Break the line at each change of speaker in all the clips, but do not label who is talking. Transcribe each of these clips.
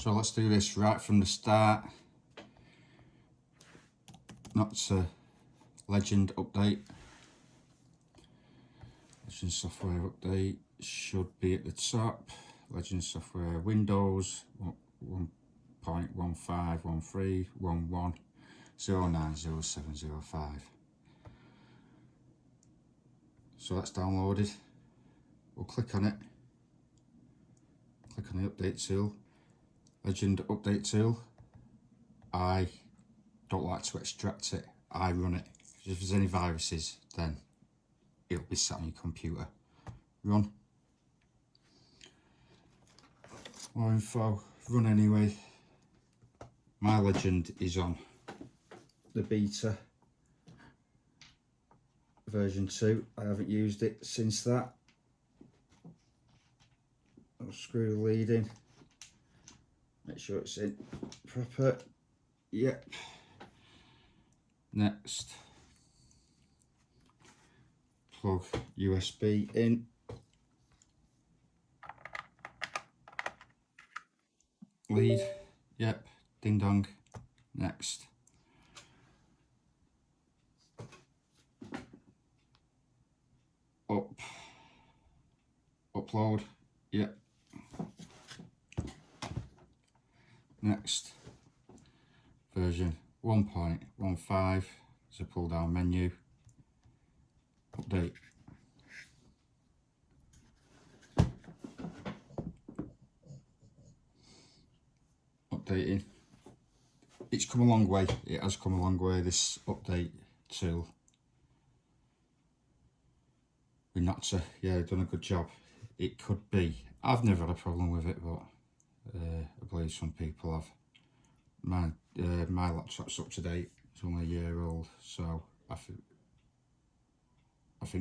So let's do this right from the start. Nokta Legend update. Legend software update should be at the top. Legend software Windows 1.15.13.11.09.07.05. So that's downloaded. We'll click on it. Click on the update tool. Legend update tool. I don't like to extract it. I run it. If there's any viruses, then it'll be sat on your computer. Run. More info. Run anyway. My Legend is on the beta version 2. I haven't used it since that. I'll screw the lead in. Make sure it's in proper. Yep. Next. Plug USB in. Lead. Yep. Ding dong. Next. Upload. Yep. Next. Version 1.15 is a pull down menu. Update. Updating. It's come a long way. It has come a long way, this update tool. With Nokta, yeah, done a good job. It could be. I've never had a problem with it, but I believe some people have. My laptop's up to date. It's only a year old, so I think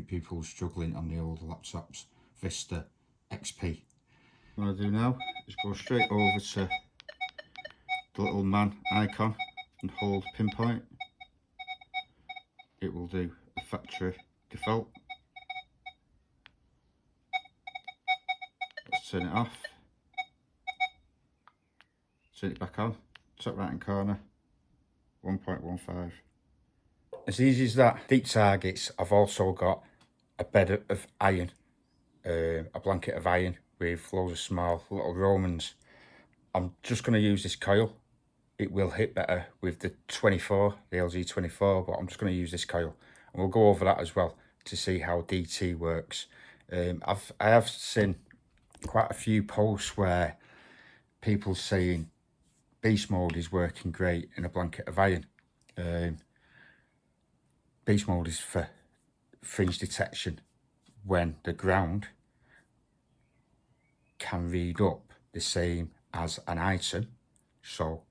people are struggling on the older laptops. Vista, XP. What I do now is go straight over to the little man icon and hold pinpoint. It will do a factory default. Let's turn it off. Turn it back on. Top right hand corner. 1.15. As easy as that. Deep targets, I've also got a bed of iron, a blanket of iron with loads of small little Romans. I'm just going to use this coil. It will hit better with the 24, the LG24, but I'm just going to use this coil. And we'll go over that as well to see how DT works. I have seen quite a few posts where people saying beast mode is working great in a blanket of iron. Beast mode is for fringe detection when the ground can read up the same as an item. So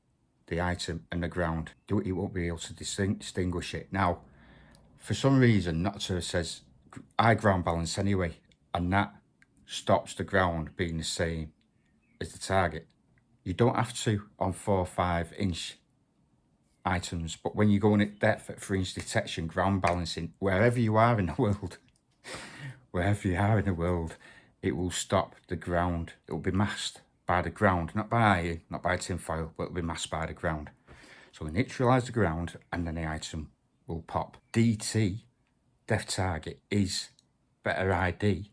the item and the ground, it won't be able to distinguish it. Now, for some reason, Nokta says I ground balance anyway, and that stops the ground being the same as the target. You don't have to on 4 or 5 inch items, but when you go in at depth at fringe detection, ground balancing, wherever you are in the world, it will stop the ground. It will be masked by the ground, not by iron, not by tinfoil, but it will be masked by the ground. So we neutralise the ground and then the item will pop. DT, depth target, is better ID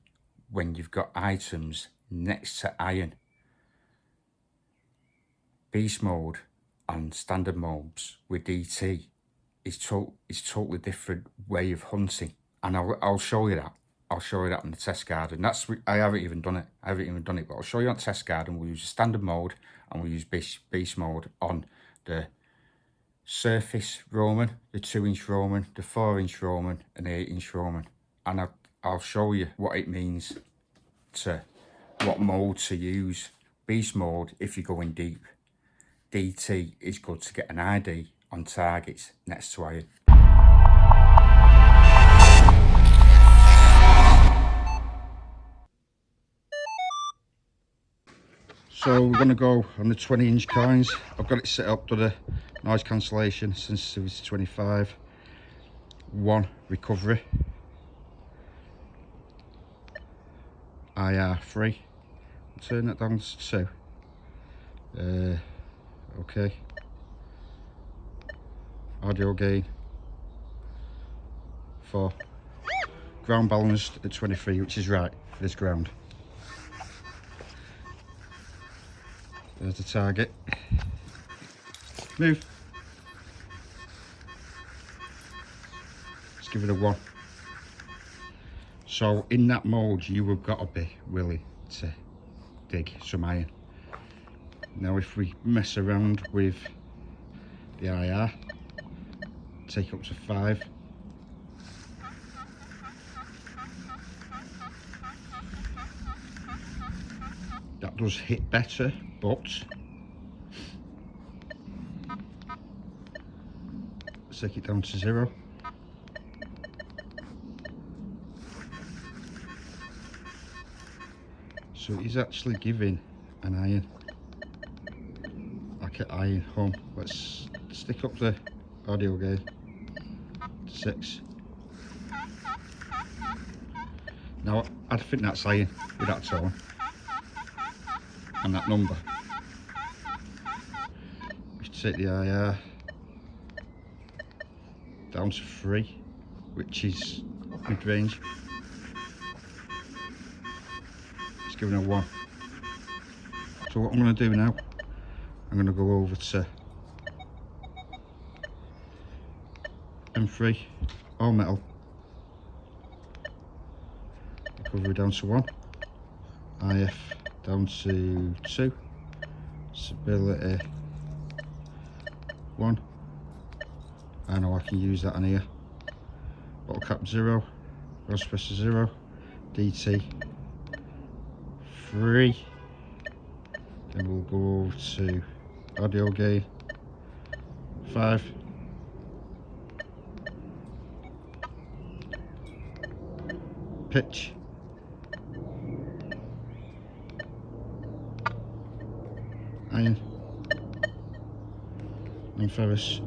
when you've got items next to iron. Beast mode and standard modes with DT is totally different way of hunting, and I'll show you that. I'll show you that on the test garden. I haven't even done it. But I'll show you on test garden. We'll use standard mode and we'll use beast mode on the surface Roman, the 2-inch Roman, the 4-inch Roman, and the 8-inch Roman, and I'll show you what it means to what mode to use. Beast mode if you're going deep. DT is good to get an ID on targets next to iron. So we're going to go on the 20-inch coins. I've got it set up to the noise cancellation, sensitivity 25, 1 recovery, IR 3. Turn that down to 2. Okay, audio gain 4, ground balanced at 23, which is right for this ground. There's the target. Move. Let's give it a 1. So in that mode you have got to be willing to dig some iron. Now if we mess around with the IR, take up to 5, that does hit better, but let's take it down to 0. So it is actually giving an iron, like an iron home. Let's stick up the audio gain to 6. Now I think that's iron with that tone and that number. We should take the IR down to 3, which is mid-range. It's giving a 1. So what I'm going to do now, I'm going to go over to M3, all metal, recovery down to 1, IF down to 2, stability 1. I know I can use that in here. Bottle cap 0, gross pressure 0, DT 3. Then we'll go over to audio gain 5. Pitch. Iron. And ferrous.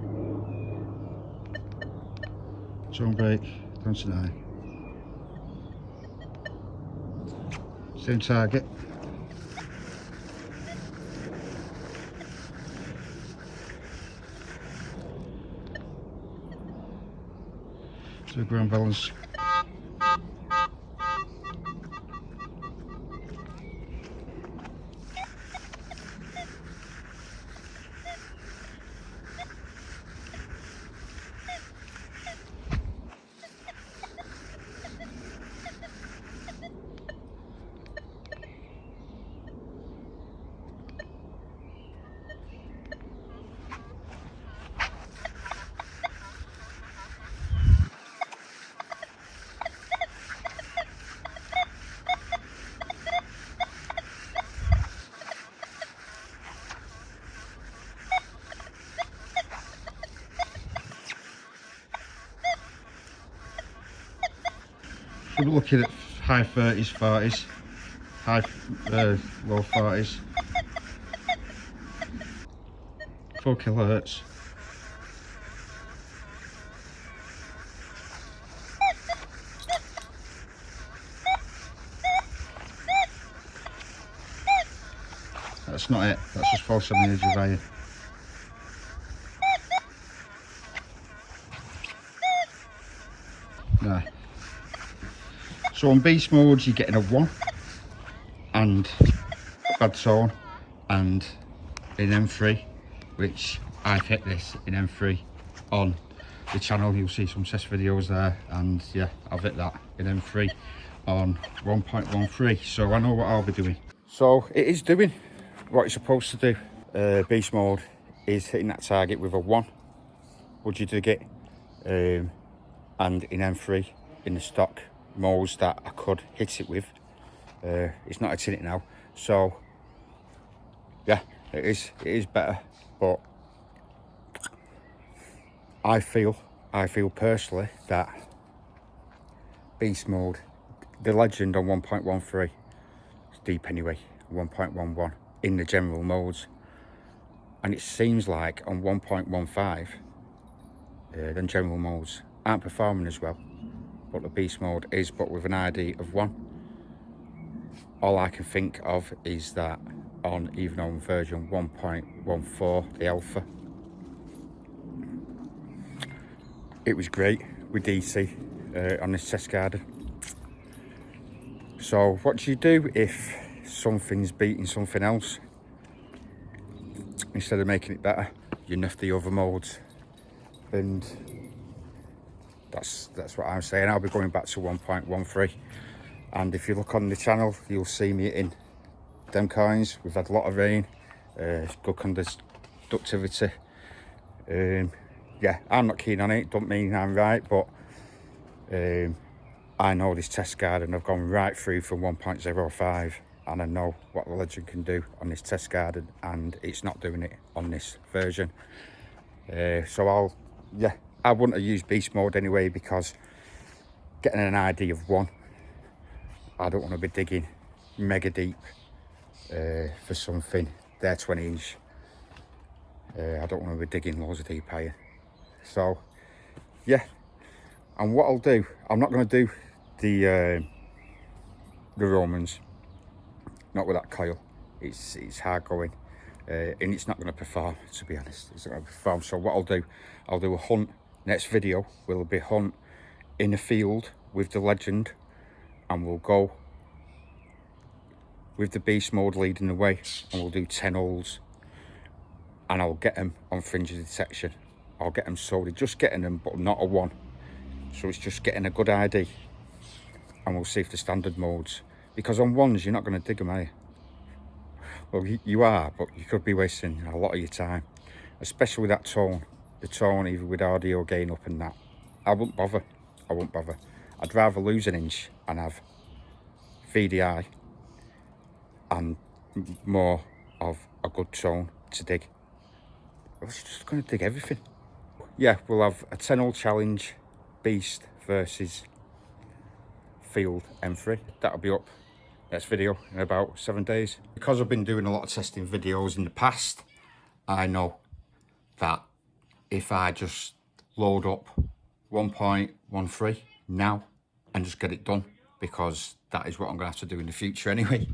Tone break down to 9. Same target. So ground balance. We're looking at high 30s, 40s, low 40s, 4 kilohertz. That's not it, that's just false on the edge of iron. No. So on beast modes you're getting a 1 and bad tone, and in M3, which I've hit this in M3 on the channel, you'll see some test videos there, and yeah, I've hit that in M3 on 1.13, so I know what I'll be doing. So it is doing what it's supposed to do. Beast mode is hitting that target with a 1, would you dig it? And in M3, in the stock modes that I could hit it with, it's not hitting it now, so yeah, it is better. But I feel personally that beast mode, the legend on 1.13 is deep anyway, 1.11 in the general modes, and it seems like on 1.15 then general modes aren't performing as well, but the beast mode is, but with an ID of 1. All I can think of is that on even on version 1.14, the alpha. It was great with DC on this test garden. So what do you do if something's beating something else? Instead of making it better, you nerf the other modes, and that's what I'm saying. I'll be going back to 1.13, and if you look on the channel, you'll see me in them coins. We've had a lot of rain, good conductivity. Yeah, I'm not keen on it. Don't mean I'm right, but I know this test garden. I've gone right through from 1.05, and I know what the legend can do on this test garden, and it's not doing it on this version. So I wouldn't have used beast mode anyway, because getting an ID of 1, I don't want to be digging mega deep for something. They're 20 inch. I don't want to be digging loads of deep higher. So yeah, and what I'll do, I'm not going to do the Romans, not with that coil. It's hard going, and it's not going to perform, to be honest. It's not going to perform. So what I'll do a hunt. Next video will be hunt in a field with the legend, and we'll go with the beast mode leading the way, and we'll do 10 holes, and I'll get them on fringe of detection. I'll get them sorted, just getting them, but not a 1. So it's just getting a good ID, and we'll see if the standard modes, because on 1s you're not going to dig them, are you? Well, you are, but you could be wasting a lot of your time, especially with that tone. The tone, even with audio gain up and that. I wouldn't bother. I'd rather lose an inch and have VDI and more of a good tone to dig. I was just going to dig everything. Yeah, we'll have a 10-hole challenge, beast versus field M3. That'll be up next video in about 7 days. Because I've been doing a lot of testing videos in the past, I know that if I just load up 1.13 now and just get it done, because that is what I'm going to have to do in the future anyway,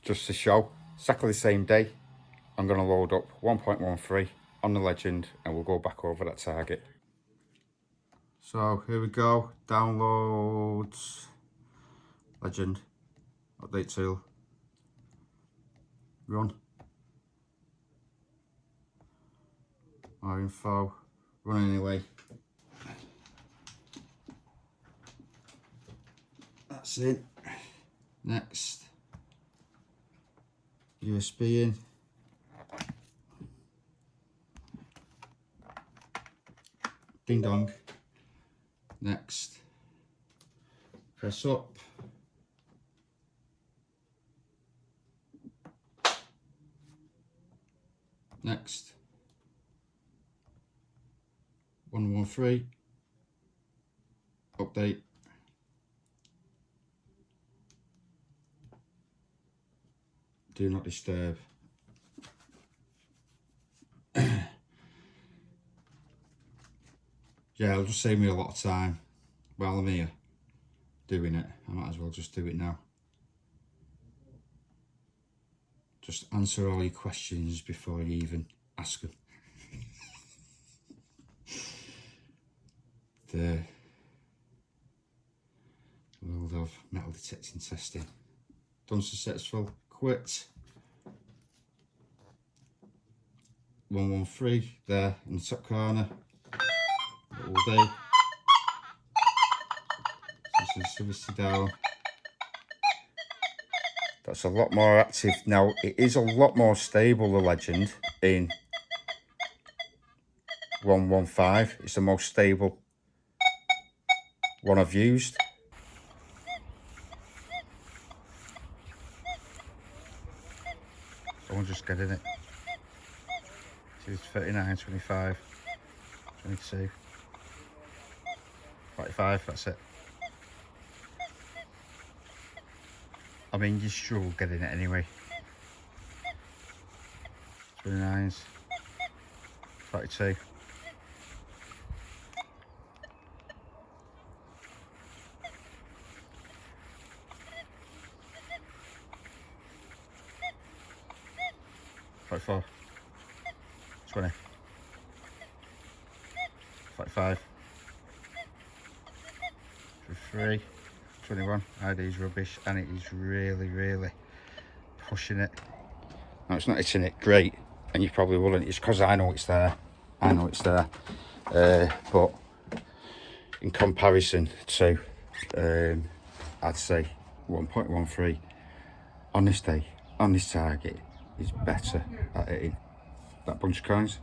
just to show, exactly the same day, I'm going to load up 1.13 on the legend, and we'll go back over that target. So here we go, downloads, legend, update tool, run, more info, run anyway. That's it. Next, USB in. Ding dong. Next, press up. Next, 113, update. Do not disturb. Yeah, it'll just save me a lot of time while I'm here doing it. I might as well just do it now. Just answer all your questions before you even ask them. The world of metal detecting testing. Done successful. Quit. 113 there in the top corner. All day. Sensitivity down. That's a lot more active now. It is a lot more stable, the legend, in 115. It's the most stable one I've used. Someone's just getting it. It's 39, 25, 22, 45, that's it. I mean, you struggle getting it anyway. 29s, 42. 24, 20, 45, 53, 21. ID's rubbish, and it is really pushing it. No, it's not hitting it great, and you probably wouldn't. It's because I know it's there. I know it's there. But in comparison to, I'd say 1.13 on this day, on this target, is better at hitting that bunch of coins.